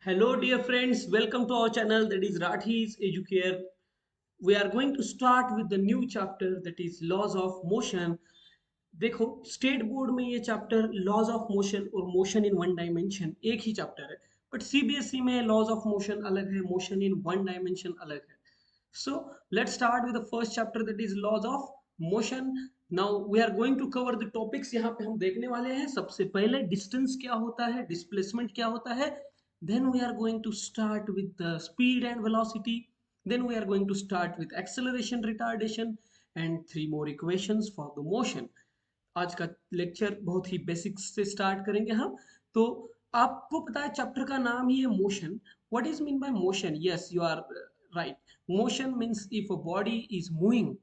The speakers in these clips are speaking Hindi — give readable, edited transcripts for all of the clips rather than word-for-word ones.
Hello, dear friends. Welcome to our channel that is Rathi's Educare. We are going to start with the new chapter that is Laws of Motion. देखो स्टेट बोर्ड में ये चैप्टर लॉज ऑफ मोशन और मोशन इन वन डायमेंशन एक ही चैप्टर है, बट सीबीएसई में लॉज ऑफ मोशन अलग है, मोशन इन वन डायमेंशन अलग है. So let's start with the first chapter that is laws of motion. Now we are going to cover the topics. यहाँ पे हम देखने वाले हैं सबसे पहले डिस्टेंस क्या होता है, डिस्प्लेसमेंट क्या होता है. Then we are going to start with the speed and velocity. Then we are going to start with acceleration, retardation and three more equations for the motion. आज का लेक्चर बहुत ही बेसिक्स से स्टार्ट करेंगे हम. तो आपको पता है चैप्टर का नाम ही है motion. What is mean by motion? Yes, you are right. Motion means if a body is moving,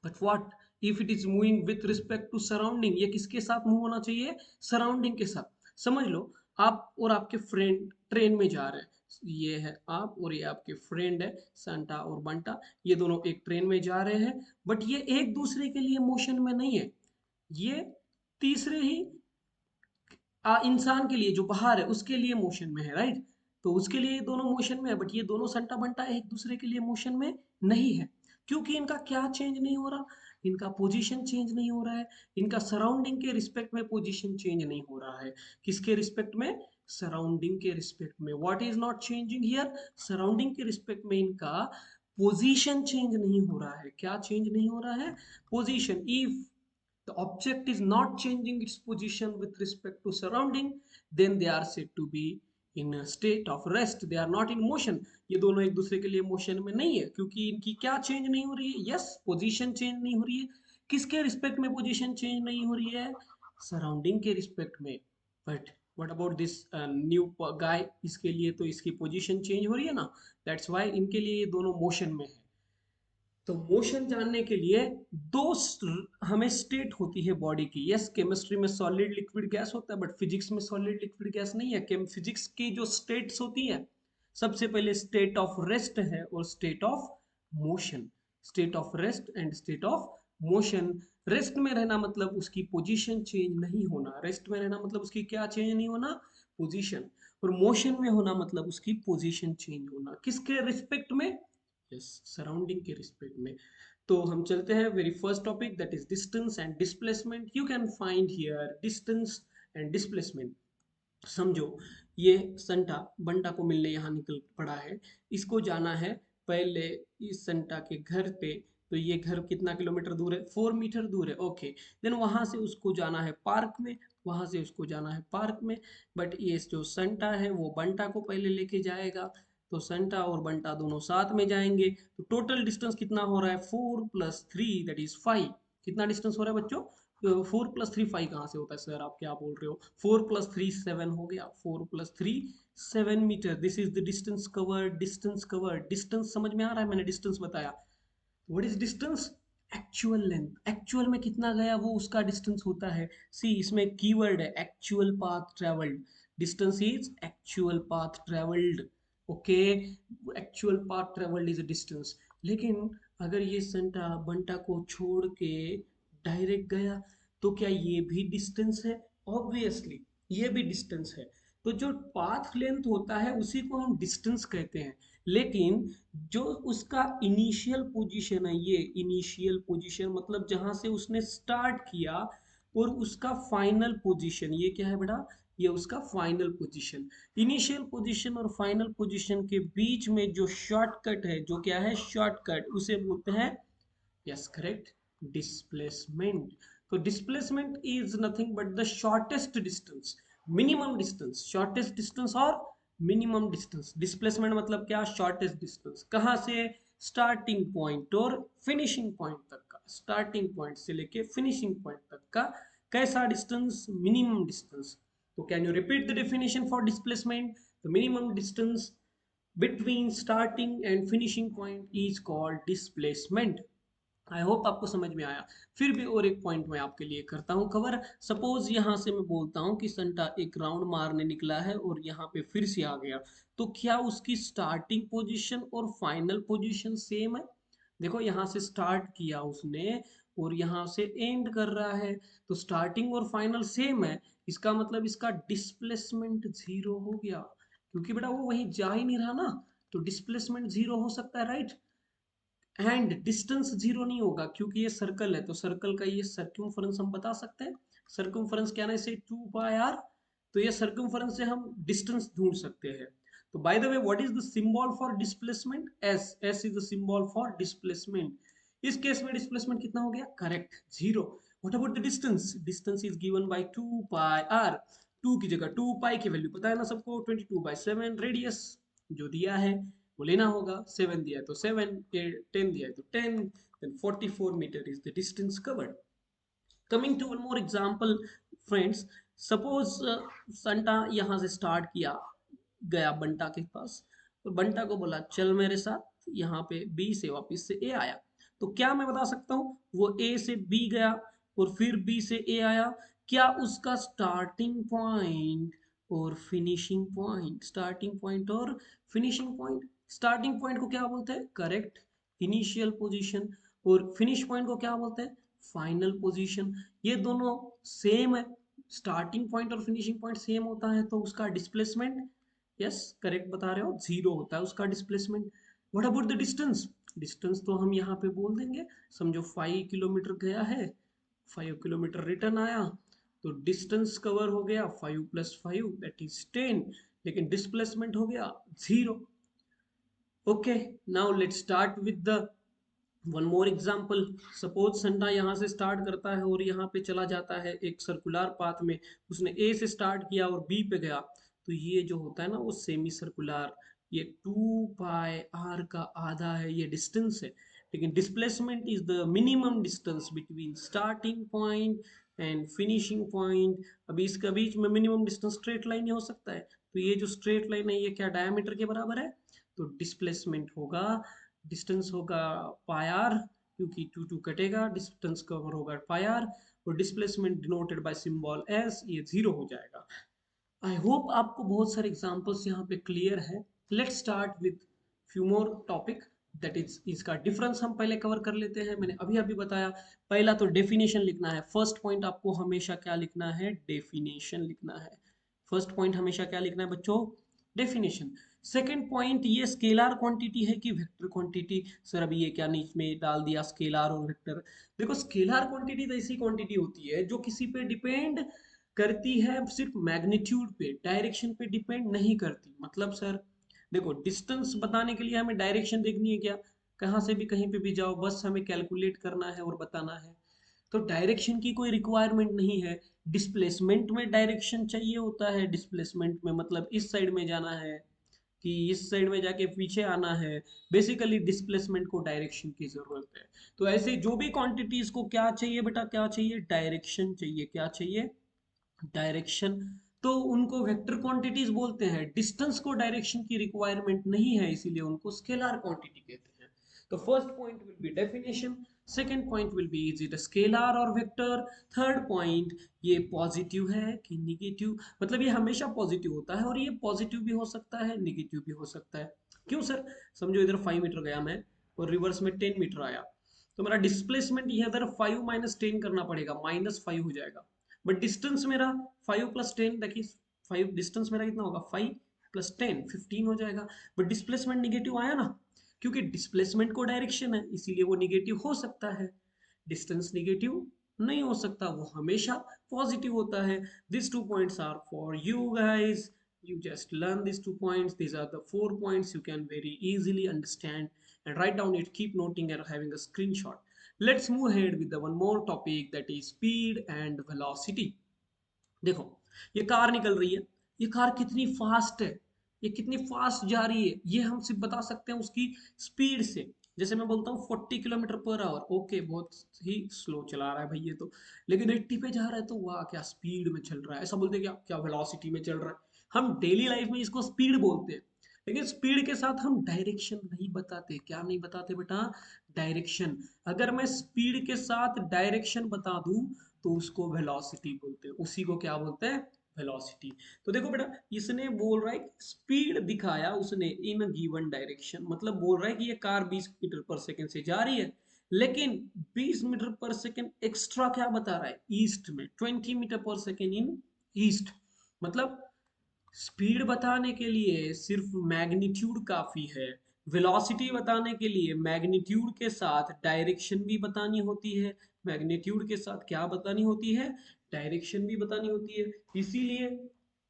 but what if it is moving with respect to surrounding. ये किसके साथ मूव होना चाहिए? सराउंडिंग के साथ. समझ लो आप और आपके फ्रेंड ट्रेन में जा रहे हैं. ये है आप और ये आपके फ्रेंड है संटा और बंटा. ये दोनों एक ट्रेन में जा रहे हैं, बट ये एक दूसरे के लिए मोशन में नहीं है. ये तीसरे ही इंसान के लिए जो बाहर है उसके लिए मोशन में है, राइट. तो उसके लिए ये दोनों मोशन में है, बट ये दोनों संटा बंटा एक दूसरे के लिए मोशन में नहीं है. क्योंकि इनका क्या चेंज नहीं हो रहा? इनका पोजीशन चेंज नहीं हो रहा है. इनका सराउंडिंग के रिस्पेक्ट में पोजीशन चेंज नहीं हो रहा है. किसके रिस्पेक्ट में? सराउंडिंग के रिस्पेक्ट में. What is not changing here? Surrounding के रिस्पेक्ट में इनका पोजीशन चेंज नहीं हो रहा है. क्या चेंज नहीं हो रहा है? Position. If the object is not changing its position with respect to surrounding, then they are said to be in a state of rest. They are not in motion. ये दोनों एक दूसरे के लिए मोशन में नहीं है, क्योंकि इनकी क्या चेंज नहीं हो रही है? यस, पोजीशन चेंज नहीं हो रही है. किसके रिस्पेक्ट में पोजीशन चेंज नहीं हो रही है? सराउंडिंग के रिस्पेक्ट में. But what about this new guy? इसके लिए तो इसकी पोजीशन चेंज हो रही है ना. दैट्स वाई इनके लिए ये दोनों मोशन में है. तो मोशन जानने के लिए दो हमें स्टेट होती है बॉडी की. यस, केमिस्ट्री में सॉलिड लिक्विड गैस होता है, बट फिजिक्स में सॉलिड लिक्विड गैस नहीं है. फिजिक्स की जो स्टेट्स होती है, सबसे पहले स्टेट ऑफ रेस्ट है और state of motion. State of rest and state of motion. Rest में रहना मतलब उसकी पोजीशन चेंज नहीं होना. रेस्ट में रहना मतलब उसकी क्या चेंज नहीं होना? पोजीशन. और मोशन में होना मतलब उसकी पोजीशन चेंज होना. किसके रिस्पेक्ट में? यस, सराउंडिंग के रिस्पेक्ट में. तो हम चलते हैं very first topic that is distance and displacement. You can find here distance and displacement. समझो, ये संटा बंटा को मिलने यहाँ निकल पड़ा है. इसको जाना है पहले इस संटा के घर पे. तो ये घर कितना किलोमीटर दूर है? 4 मीटर दूर है. ओके. देन वहां से उसको जाना है पार्क में. वहां से उसको जाना है पार्क में. बट ये जो संटा है वो बंटा को पहले लेके जाएगा. तो संटा और बंटा दोनों साथ में जाएंगे. तो टोटल डिस्टेंस कितना हो रहा है? 4 + 3 दैट इज 5. कितना डिस्टेंस हो रहा है बच्चों? 4 + 3 5 कहाँ से होता है सर? आप क्या बोल रहे हो? 4 + 3 7 हो गया. 4 + 3 7 metre. This is the distance covered. Distance covered. Distance समझ में आ रहा है? मैंने डिस्टेंस बताया. What is distance? Actual length. Actual में कितना गया वो उसका डिस्टेंस होता है. सी, इसमें कीवर्ड है actual path travelled. Distance is actual path travelled. Okay. Actual path travelled is a distance. लेकिन अगर ये संटा बंटा को छोड़ के डायरेक्ट गया, तो क्या ये भी डिस्टेंस है? ऑब्वियसली ये भी डिस्टेंस है. तो जो पाथ लेंथ होता है उसी को हम डिस्टेंस कहते हैं. लेकिन जो उसका इनिशियल पोजीशन है, ये इनिशियल पोजीशन मतलब जहां से उसने स्टार्ट किया, और उसका फाइनल पोजीशन, ये क्या है बेटा? ये उसका फाइनल पोजीशन. इनिशियल पोजीशन और फाइनल पोजीशन के बीच में जो शॉर्टकट है, जो क्या है? शॉर्टकट, उसे बोलते हैं, यस करेक्ट, डिस्प्लेसमेंट. तो displacement is nothing but the shortest distance, minimum distance. Shortest distance और मिनिमम डिस्टेंस. डिस्प्लेसमेंट मतलब क्या? Shortest distance. कहाँ से? स्टार्टिंग पॉइंट और फिनिशिंग पॉइंट तक का. स्टार्टिंग पॉइंट से लेके फिनिशिंग पॉइंट तक का कैसा डिस्टेंस? Minimum distance. तो can you repeat the definition for displacement? The minimum distance between starting and finishing point is called displacement. I hope आपको समझ में आया. फिर भी और एक पॉइंट मैं आपके लिए करता हूँ कवर. सपोज यहाँ से मैं बोलता हूँ कि संटा एक राउंड मारने निकला है और यहाँ पे फिर से आ गया. तो क्या उसकी स्टार्टिंग पोजीशन और फाइनल पोजीशन सेम है? देखो, यहाँ से स्टार्ट किया उसने और यहाँ से एंड कर रहा है. तो स्टार्टिंग और फाइनल सेम है. इसका मतलब इसका डिस्प्लेसमेंट जीरो हो गया. क्योंकि बेटा वो वहीं जा ही नहीं रहा ना, तो डिस्प्लेसमेंट जीरो हो सकता है, राइट। एंड डिस्टेंस जीरो नहीं होगा क्योंकि ये सर्कल है, तो सर्कल का ये सर्कम्फरेंस हम बता सकते हैं। सर्कम्फरेंस क्या ना, इसे 2πr, तो ये सर्कम्फरेंस से हम डिस्टेंस ढूंढ सकते हैं। तो by the way, what is the symbol for displacement? S. S is the symbol for displacement. इस केस में डिस्प्लेसमेंट कितना हो गया? Correct, zero. What about the distance? Distance is given by 2πr। 2 की जगह 2 पाई की वैल्यू पता है ना सबको, 22/7 रेडियस जो दिया है वो लेना होगा। 7 दिया है तो 7, 10 दिया है तो 10, then 44 metre is the distance covered. Coming to one more example friends, suppose Santa यहाँ से स्टार्ट किया, गया बंटा के पास, और बंटा को बोला चल मेरे साथ, यहाँ पे बी से वापस से ए आया। तो क्या मैं बता सकता हूँ, वो ए से बी गया और फिर बी से ए आया, क्या उसका स्टार्टिंग पॉइंट और फिनिशिंग पॉइंट, स्टार्टिंग पॉइंट और फिनिशिंग पॉइंट, स्टार्टिंग पॉइंट को क्या बोलते हैं? Correct, initial position. और फिनिश पॉइंट को क्या बोलते हैं? Final position. ये दोनों सेम है, स्टार्टिंग पॉइंट और फिनिशिंग पॉइंट सेम होता है, तो उसका डिस्प्लेसमेंट, यस करेक्ट बता रहे हो, जीरो होता है उसका displacement. What about the distance? Distance तो हम यहाँ पे बोल देंगे, समझो 5 किलोमीटर गया है, 5 किलोमीटर रिटर्न आया, तो डिस्टेंस कवर हो गया 5 + 5 दैट इज 10, लेकिन डिस्प्लेसमेंट हो गया zero. Okay, now let's start with the one more example. Suppose Santa यहाँ से स्टार्ट करता है और यहाँ पे चला जाता है एक सर्कुलर पाथ में, उसने ए से स्टार्ट किया और बी पे गया, तो ये जो होता है ना वो सेमी सर्कुलर, ये 2πr का आधा है, ये डिस्टेंस है। लेकिन displacement is the minimum distance between starting point and finishing point. अभी इसका बीच में मिनिमम डिस्टेंस स्ट्रेट लाइन ही हो सकता है, तो ये जो स्ट्रेट लाइन है ये क्या डायमीटर के बराबर है, तो डिस्प्लेसमेंट होगा, डिस्टेंस होगा पायर, क्योंकि 2 2 कटेगा, डिस्टेंस कवर होगा पायर, और displacement denoted by symbol S, ये जीरो हो जाएगा। आई होप आपको बहुत सारे एग्जांपल्स यहाँ पे क्लियर है। Let's start with few more topic, that is इसका डिफरेंस हम पहले कवर कर लेते हैं। मैंने अभी अभी बताया, पहला तो डेफिनेशन लिखना है। फर्स्ट पॉइंट आपको हमेशा क्या लिखना है? डेफिनेशन लिखना है। फर्स्ट पॉइंट हमेशा क्या लिखना है बच्चों? डेफिनेशन। सेकेंड पॉइंट, ये स्केलर क्वांटिटी है कि वेक्टर क्वांटिटी? सर अभी ये क्या नीच में डाल दिया स्केलर और वेक्टर। देखो स्केलर क्वांटिटी तो ऐसी क्वांटिटी होती है जो किसी पे डिपेंड करती है, सिर्फ मैग्नीट्यूड पे, डायरेक्शन पे डिपेंड नहीं करती। मतलब सर देखो, डिस्टेंस बताने के लिए हमें डायरेक्शन देखनी है क्या? कहाँ से भी कहीं पे भी जाओ, बस हमें कैलकुलेट करना है और बताना है, तो डायरेक्शन की कोई रिक्वायरमेंट नहीं है। डिस्प्लेसमेंट में डायरेक्शन चाहिए होता है, डिस्प्लेसमेंट में मतलब इस साइड में जाना है कि इस साइड में जाके पीछे आना है, बेसिकली डिस्प्लेसमेंट को डायरेक्शन की जरूरत है। तो ऐसे जो भी क्वांटिटीज को क्या चाहिए बेटा, क्या चाहिए? डायरेक्शन चाहिए। क्या चाहिए? डायरेक्शन। तो उनको वेक्टर क्वांटिटीज बोलते हैं। डिस्टेंस को डायरेक्शन की रिक्वायरमेंट नहीं है, इसीलिए उनको स्केलर क्वांटिटी कहते हैं। तो first point will be definition, second point will be is it a scalar और वेक्टर, थर्ड पॉइंट ये पॉजिटिव है कि निगेटिव, मतलब ये हमेशा पॉजिटिव होता है और ये पॉजिटिव भी हो सकता है, निगेटिव भी हो सकता है। क्यों सर? समझो इधर 5 मीटर गया मैं और रिवर्स में 10 मीटर आया, तो मेरा डिस्प्लेसमेंट ये इधर 5 - 10 करना पड़ेगा, -5 हो जाएगा। बट डिस्टेंस मेरा 5 + 10, देखिए 5 डिस्टेंस मेरा कितना होगा, 5 + 10 15 हो जाएगा। बट डिस्प्लेसमेंट निगेटिव आया ना, क्योंकि डिस्प्लेसमेंट को डायरेक्शन है इसीलिए वो निगेटिव हो सकता है। डिस्टेंस निगेटिव नहीं हो सकता, वो हमेशा पॉजिटिव होता है। This 2 points are for you guys, you just learn these 2 points. These are the 4 points you can very easily understand and write down it, keep noting and having a screenshot. Let's move ahead with the one more topic, that is speed and velocity. देखो ये कार निकल रही है, ये कार कितनी फास्ट है, ये कितनी फास्ट जा रही है, ये हम सिर्फ बता सकते हैं उसकी स्पीड से। जैसे मैं बोलता हूँ 40 किलोमीटर/आवर, ओके बहुत ही स्लो चला रहा है भाई ये तो, लेकिन 80 पे जा रहा है, तो वाह क्या स्पीड में चल रहा है, ऐसा बोलते हैं क्या? क्या वेलोसिटी में चल रहा है। हम डेली लाइफ में इसको स्पीड बोलते हैं, लेकिन स्पीड के साथ हम डायरेक्शन नहीं बताते। क्या नहीं बताते बेटा? डायरेक्शन। अगर मैं स्पीड के साथ डायरेक्शन बता दूं तो उसको वेलोसिटी बोलते हैं, उसी को क्या बोलते हैं? वेलोसिटी। तो देखो बेटा, इसने बोल रहा है स्पीड दिखाया उसने इन गिवन डायरेक्शन, मतलब बोल रहा है कि ये कार 20 मीटर पर सेकंड से जा रही है, लेकिन 20 मीटर पर सेकंड एक्स्ट्रा क्या बता रहा है? ईस्ट में 20 मीटर पर सेकंड इन ईस्ट, मतलब स्पीड बताने के लिए सिर्फ मैग्नीट्यूड काफी है। वेलोसिटी बताने के लिए मैग्नीट्यूड के साथ डायरेक्शन भी बतानी होती है। मैग्नीट्यूड के साथ क्या बतानी होती है? डायरेक्शन भी बतानी होती है। इसीलिए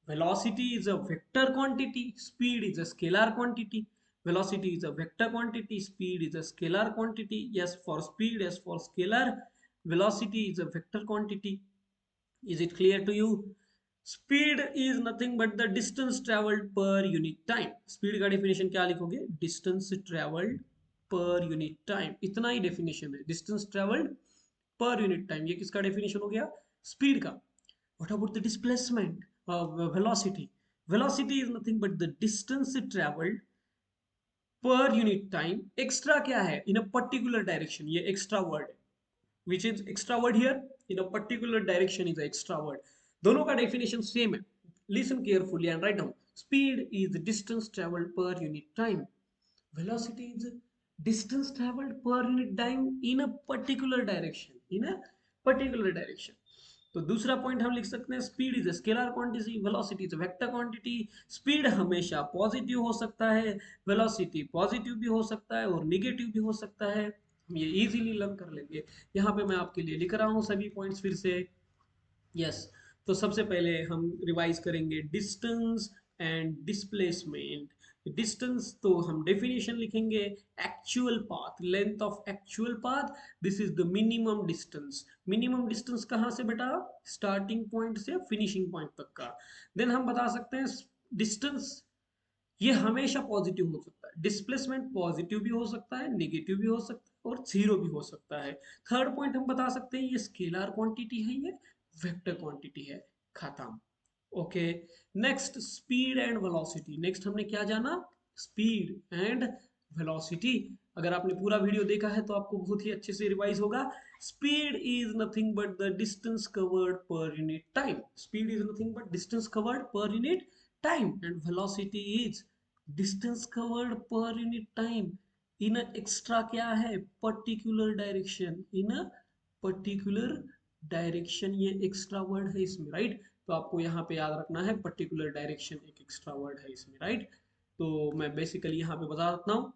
velocity is a vector quantity, speed is a scalar quantity. Velocity is a vector quantity, speed is a scalar quantity. Yes for speed, yes for scalar. Velocity is a vector quantity. Is it clear to you? Speed is nothing but the distance traveled per unit time. Speed का definition क्या लिखोगे? Distance traveled per unit time. इतना ही definition है, distance traveled per unit time. ये किसका definition हो गया? Speed का. What about the displacement? Velocity. Velocity is nothing but the distance traveled per unit time. Extra क्या है? इन अ पर्टिकुलर डायरेक्शन, ये एक्स्ट्रा वर्ड है। Which is extra word here? In a particular direction is extra word. दोनों का डेफिनेशन सेम है। Listen carefully and write down. Speed is distance travelled per unit time. Velocity is distance travelled per unit time in a particular direction, in a particular direction. तो दूसरा पॉइंट हम लिख सकते हैं, speed is a scalar quantity, velocity is a vector quantity. Speed हमेशा पॉजिटिव हो सकता है, वेलोसिटी पॉजिटिव भी हो सकता है और निगेटिव भी हो सकता है। हम ये इजीली लर्न कर लेंगे। यहाँ पे मैं आपके लिए लिख रहा हूँ सभी पॉइंट्स फिर से। यस, तो सबसे पहले हम रिवाइज करेंगे डिस्टेंस एंड डिस्प्लेसमेंट। डिस्टेंस तो हम डेफिनेशन लिखेंगे, actual path, length of actual path, this is the minimum distance. Minimum distance कहाँ से बेटा? स्टार्टिंग पॉइंट से फिनिशिंग पॉइंट तक का। देन हम बता सकते हैं डिस्टेंस ये हमेशा पॉजिटिव हो सकता है, डिस्प्लेसमेंट पॉजिटिव भी हो सकता है, नेगेटिव भी हो सकता है और जीरो भी हो सकता है। थर्ड पॉइंट हम बता सकते हैं ये स्केलर क्वांटिटी है, ये वेक्टर क्वांटिटी है। खत्म। Okay. Next speed and velocity. Next हमने क्या जाना? Speed and velocity. अगर आपने पूरा वीडियो देखा है तो आपको बहुत ही अच्छे से रिवाइज होगा। Speed is nothing but the distance covered per unit time. Speed is nothing but distance covered per unit time and velocity is distance covered per unit time in extra क्या है? Particular direction, in a particular direction. ये एक्स्ट्रा वर्ड है इसमें, राइट? तो आपको यहाँ पे याद रखना है पर्टिकुलर डायरेक्शन एक एक्स्ट्रा वर्ड है इसमें, राइट? तो मैं बेसिकली यहाँ पे बता देता हूँ,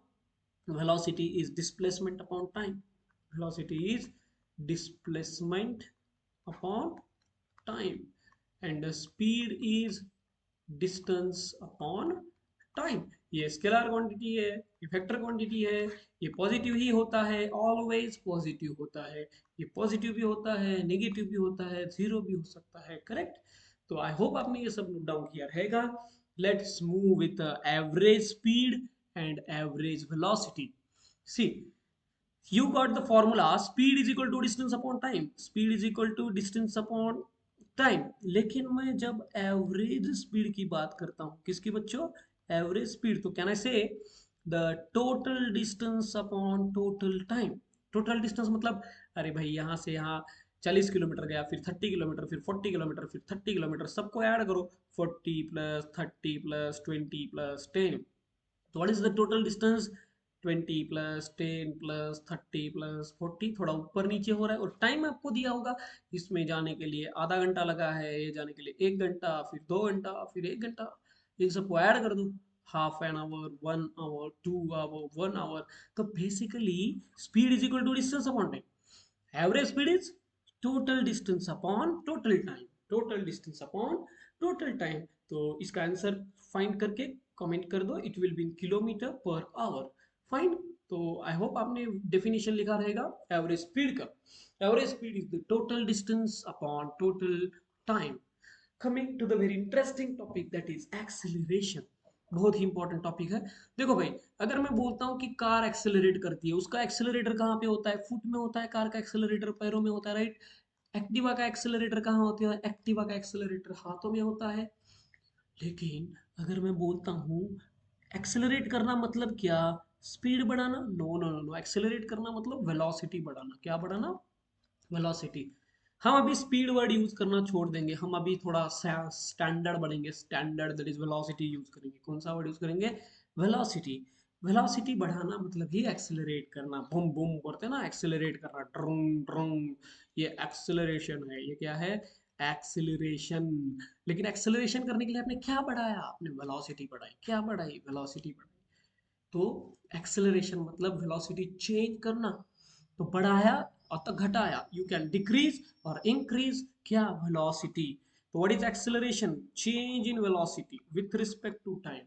velocity is displacement upon time. Velocity is displacement upon time and the speed is distance upon time. ये स्केलर क्वांटिटी है, ये वेक्टर क्वांटिटी है, ये पॉजिटिव ही होता है, ऑलवेज पॉजिटिव होता है। ये पॉजिटिव भी होता है, नेगेटिव भी होता है, जीरो भी हो सकता है। करेक्ट? तो आई होप आपने ये सब नोट डाउन किया रहेगा। Let's move with average speed and average velocity. See, you got the formula, speed is equal to distance upon time, speed is equal to distance upon time। लेकिन मैं जब एवरेज स्पीड की बात करता हूँ, किसकी बच्चों? एवरेज स्पीड, तो कैन आई से the total distance upon total time. Total distance मतलब, अरे भाई यहाँ से यहाँ 40 किलोमीटर गया, फिर 30 किलोमीटर, फिर 40 किलोमीटर, फिर 30 किलोमीटर, सबको ऐड करो। 40 प्लस 30 प्लस 20 प्लस 10, तो what is the total distance? 20 plus 10 plus 30 plus 40, थोड़ा ऊपर नीचे हो रहा है। और टाइम आपको दिया होगा, इसमें जाने के लिए आधा घंटा लगा है, ये जाने के लिए 1 घंटा, फिर 2 घंटा, फिर 1 घंटा। इन सबको ऐड कर दो, half an hour, 1 hour, 2 hour, 1 hour. तो basically speed is equal to distance upon time. Average speed is total distance upon total time, total distance upon total time. तो इसका आंसर फाइंड करके कमेंट कर दो, it will be in kilometre per hour. Fine. तो आई होप आपने डेफिनेशन लिखा रहेगा एवरेज स्पीड का। Average speed is the total distance upon total time. Coming to the very interesting topic that is acceleration. बहुत ही इंपॉर्टेंट टॉपिक है। देखो भाई, अगर मैं बोलता हूँ कि कार एक्सेलरेट करती है, उसका एक्सेलरेटर कहाँ पे होता है? फुट में होता है। कार का एक्सेलरेटर पैरों में होता है, राइट? एक्टिवा का एक्सेलरेटर कहाँ होता है? एक्टिवा का एक्सेलरेटर हाथों में होता है। लेकिन अगर मैं बोलता हूँ एक्सेलरेट करना मतलब क्या? स्पीड बढ़ाना? No no no no, accelerate करना मतलब वेलोसिटी बढ़ाना। क्या बढ़ाना? वेलोसिटी। हम अभी स्पीड वर्ड यूज करना छोड़ देंगे, हम अभी थोड़ा स्टैंडर्ड बनेंगे, standard that is velocity use करेंगे। कौन सा वर्ड यूज करेंगे? वेलोसिटी। वेलोसिटी बढ़ाना मतलब ही एक्सेलरेट करना, बूम बूम करते हैं ना, एक्सेलरेट करना, ड्रम ड्रम, ये एक्सेलरेशन है। ये क्या है? एक्सेलरेशन। लेकिन एक्सेलरेशन करने के लिए आपने क्या बढ़ाया, आपने वेलोसिटी बढ़ाई। क्या बढ़ाई, वेलोसिटी बढ़ाई। तो एक्सेलरेशन मतलब वेलोसिटी चेंज करना। तो बढ़ाया और तो घटाया, यू कैन डिक्रीज और इंक्रीज क्या, वेलोसिटी। तो what is acceleration, change in velocity with respect to time.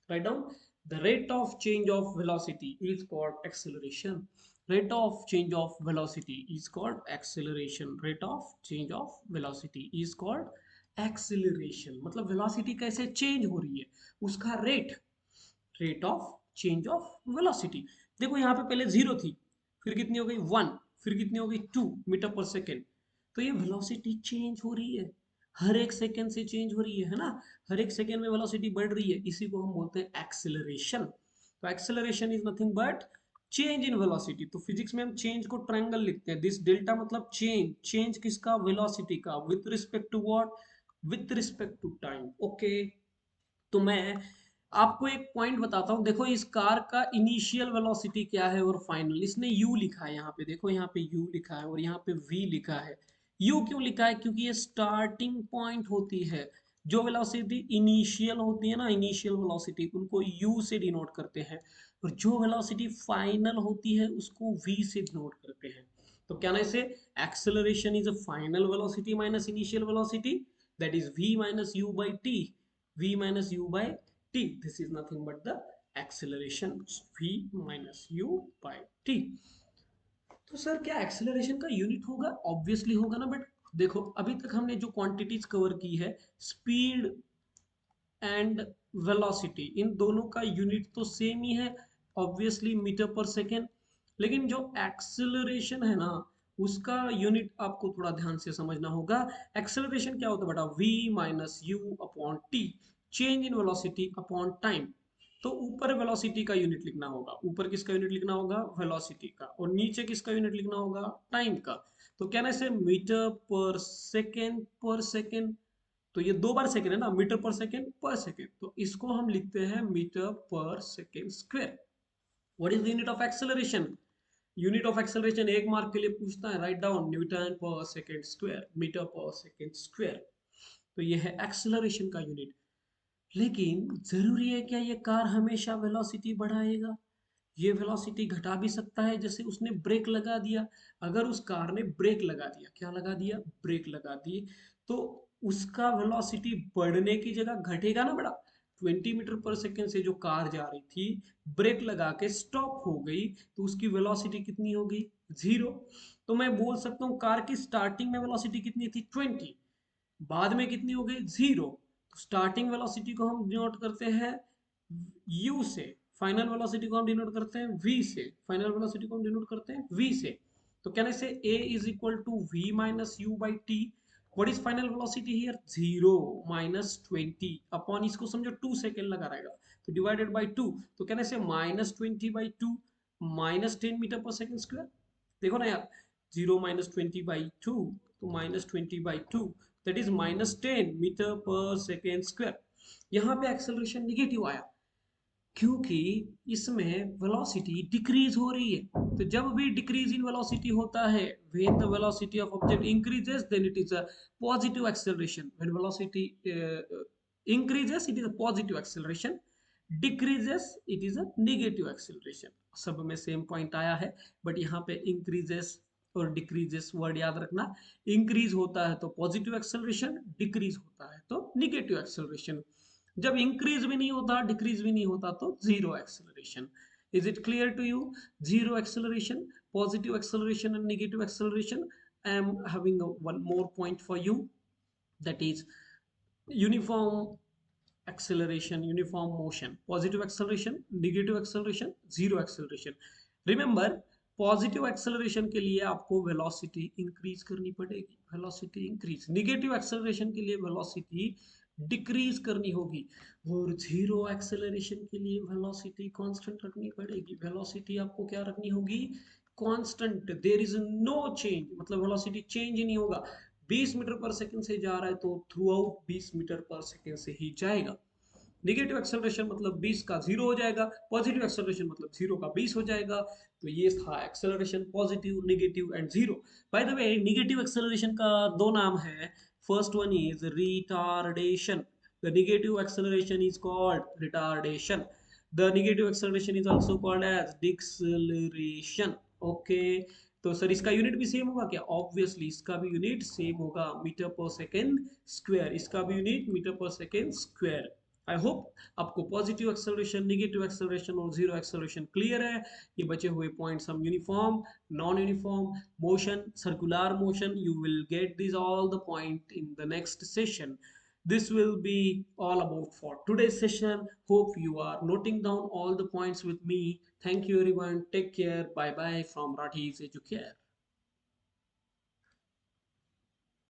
Write down, the rate of change of velocity is called acceleration. rate of change of velocity is called acceleration. Rate of change of velocity is called acceleration। मतलब velocity कैसे change हो रही है, उसका rate, rate of change of velocity. देखो यहाँ पे पहले जीरो थी, फिर कितनी हो गई वन, फिर कितनी हो गई 2 मीटर पर सेकेंड। तो ये वेलोसिटी चेंज हो रही है, हर एक सेकेंड से चेंज हो रही है ना। हर एक सेकेंड में वेलोसिटी बढ़ रही है, इसी को हम बोलते हैं एक्सेलरेशन। तो acceleration is nothing but change in velocity. तो फिजिक्स में हम चेंज को ट्रायंगल लिखते हैं। दिस डेल्टा मतलब चेंज, चेंज किसका, वेलोसिटी का, with respect to what, with respect to time. Okay, तो मैं आपको एक पॉइंट बताता हूँ। देखो इस कार का इनिशियल वेलोसिटी क्या है और फाइनल, इसने u लिखा है यहाँ पे। देखो यहाँ पे u लिखा है और यहाँ पे v लिखा है। u क्यों लिखा है, क्योंकि ये स्टार्टिंग पॉइंट होती है। जो वेलोसिटी इनिशियल होती है ना, इनिशियल वेलोसिटी, उनको u से डिनोट करते हैं। और जो वेलोसिटी फाइनल होती है उसको v से डिनोट करते हैं। तो क्या ना इसे, acceleration is a final velocity minus initial velocity, that is v minus u by t। v minus u by t, this is nothing but the acceleration, v minus u by t। तो सर क्या एक्सेलरेशन का यूनिट होगा, ऑब्वियसली होगा ना। बट देखो अभी तक हमने जो क्वांटिटीज कवर की है, स्पीड एंड वेलोसिटी, इन दोनों का यूनिट तो सेम ही है, ऑब्वियसली मीटर पर सेकेंड। लेकिन जो एक्सेलरेशन है ना, उसका यूनिट आपको थोड़ा ध्यान से समझना होगा। एक्सेलरेशन क्या होता है बेटा, v minus you upon T, change in velocity upon time. तो ऊपर वेलोसिटी का यूनिट लिखना होगा, ऊपर किसका यूनिट लिखना होगा, वेलोसिटी का, और नीचे किसका यूनिट लिखना होगा, टाइम का। तो क्या ना इसे मीटर पर सेकेंड, तो ये दो बार सेकेंड है ना, मीटर पर सेकेंड, तो इसको हम लिखते हैं मीटर पर second square. What is the unit of acceleration, unit of acceleration एक मार्क के लिए पूछता है, राइट डाउन न्यूटन पर सेकेंड स्क्वायर, मीटर पर सेकेंड स्क्वायर। तो ये है एक्सेलरेशन का यूनिट। लेकिन जरूरी है क्या ये कार हमेशा वेलोसिटी बढ़ाएगा, ये वेलोसिटी घटा भी सकता है। जैसे उसने ब्रेक लगा दिया, अगर उस कार ने ब्रेक लगा दिया, क्या लगा दिया, ब्रेक लगा दी, तो उसका वेलोसिटी बढ़ने की जगह घटेगा ना बड़ा। 20 मीटर पर सेकेंड से जो कार जा रही थी, ब्रेक लगा के स्टॉप हो गई, तो उसकी वेलोसिटी कितनी होगी, जीरो। तो मैं बोल सकता हूँ कार की स्टार्टिंग में वेलोसिटी कितनी थी, 20, बाद में कितनी हो गई, जीरो। तो स्टार्टिंग वेलोसिटी को हम डिनोट करते हैं u से, फाइनल वेलोसिटी को हम डिनोट करते हैं v से, फाइनल वेलोसिटी को हम डिनोट करते हैं v से। तो कहने से a is equal to v minus u by t. What is final velocity here, zero minus 20 upon, इसको समझो 2 सेकेंड लगा रहेगा, तो डिवाइडेड बाई 2। तो कहने से -20/2 -10 मीटर पर सेकेंड स्क्वायर। देखो ना यार, 0 - 20/2, तो -20/2, दैट इज -10 मीटर पर सेकेंड स्क्वायर। यहाँ पे एक्सेलरेशन निगेटिव आया, क्योंकि इसमें वेलोसिटी डिक्रीज हो रही है। तो जब भी डिक्रीज इन वेलोसिटी होता है, when the velocity of object increases then it is a positive acceleration, when velocity increases it is a positive acceleration, decreases it is a negative acceleration। सब में सेम पॉइंट आया है, बट यहाँ पे इंक्रीजेस और डिक्रीजेस वर्ड याद रखना। इंक्रीज होता है तो पॉजिटिव एक्सेलरेशन, डिक्रीज होता है तो निगेटिव एक्सेलरेशन। जब इंक्रीज भी नहीं होता, डिक्रीज भी नहीं होता, तो zero acceleration. Is it clear to you, zero acceleration, positive acceleration and negative acceleration. I am having one more point for you, that is uniform acceleration, uniform motion, positive acceleration, negative acceleration, zero acceleration। remember, positive acceleration के लिए आपको वेलोसिटी इंक्रीज करनी पड़ेगी, वेलोसिटी इंक्रीज। नेगेटिव एक्सेलरेशन के लिए वेलोसिटी डिक्रीज करनी होगी, और जीरो एक्सेलरेशन के लिए वेलोसिटी कांस्टेंट रखनी पड़ेगी। वेलोसिटी आपको क्या रखनी होगी, constant, there is no change, मतलब वेलोसिटी चेंज ही नहीं होगा। 20 मीटर पर सेकंड से जा रहा है तो थ्रू आउट 20 मीटर पर सेकंड से ही जाएगा। नेगेटिव एक्सेलरेशन मतलब 20 का जीरो हो जाएगा, पॉजिटिव एक्सेलरेशन मतलब 0 का 20 हो जाएगा। तो ये था acceleration, positive, negative and zero. By the way, negative acceleration का दो नाम है, First one is retardation. The negative acceleration is called retardation. The negative acceleration is also called as deceleration. Okay, तो सर इसका यूनिट भी सेम होगा क्या? ऑब्वियसली इसका भी यूनिट सेम होगा, मीटर पर सेकेंड स्क्वायर। इसका भी यूनिट मीटर पर सेकेंड स्क्वायर। आई होप आपको पॉजिटिव एक्सेलरेशन, नेगेटिव एक्सेलरेशन और जीरो एक्सेलरेशन क्लियर है। ये बचे हुए पॉइंट्स हम uniform, non uniform motion, circular motion, you will get these all the point in the next session. This will be all about for today's session. Hope you are noting down all the points with me. Thank you everyone, take care, bye bye from Rathi's Educare.